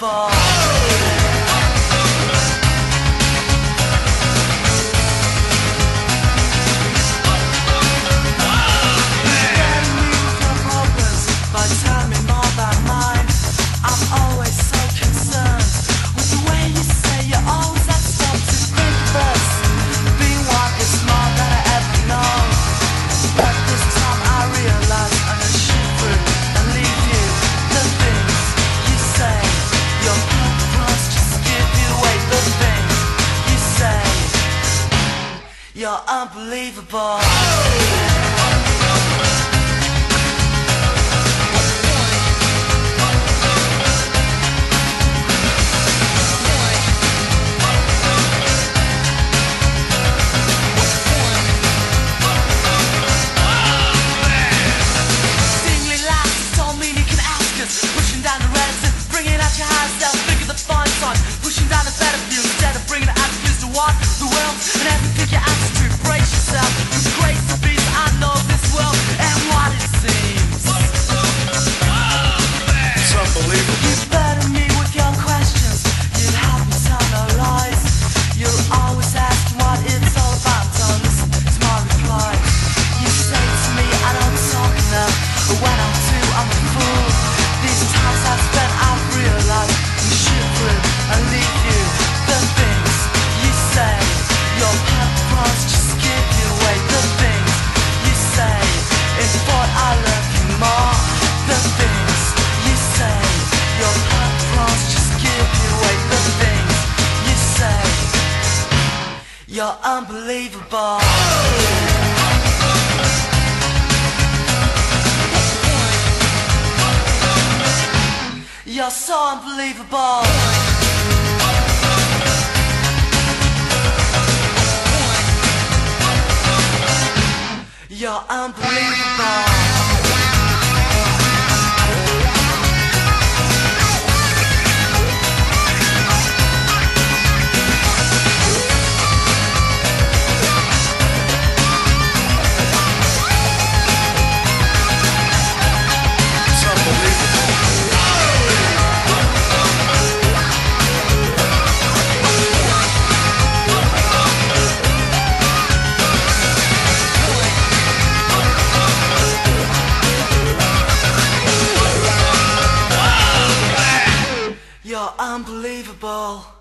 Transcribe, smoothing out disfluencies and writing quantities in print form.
unbelievable. You're unbelievable. Singly laughs, told me you can ask us. Pushing down the reds and bringing out your high self. Think of the fine sign. Pushing down the better view instead of bringing the attitudes to what the world and everything you ask to brace yourself. With the grace of beast, I know this world and what it seems. It's unbelievable. You better me with your questions. You help me tell no lies. You're always asking what it's all about. Don't listen to my reply. You say to me I don't talk enough, but when I do I'm a fool. These times I've spent I've realized you shoot through and leave you. The things you say, your purpose just give you away. The things you say, it's what I love you more. The things you say, your purpose just give you away. The things you say, you're unbelievable. You're so unbelievable. You're unbelievable. You're unbelievable.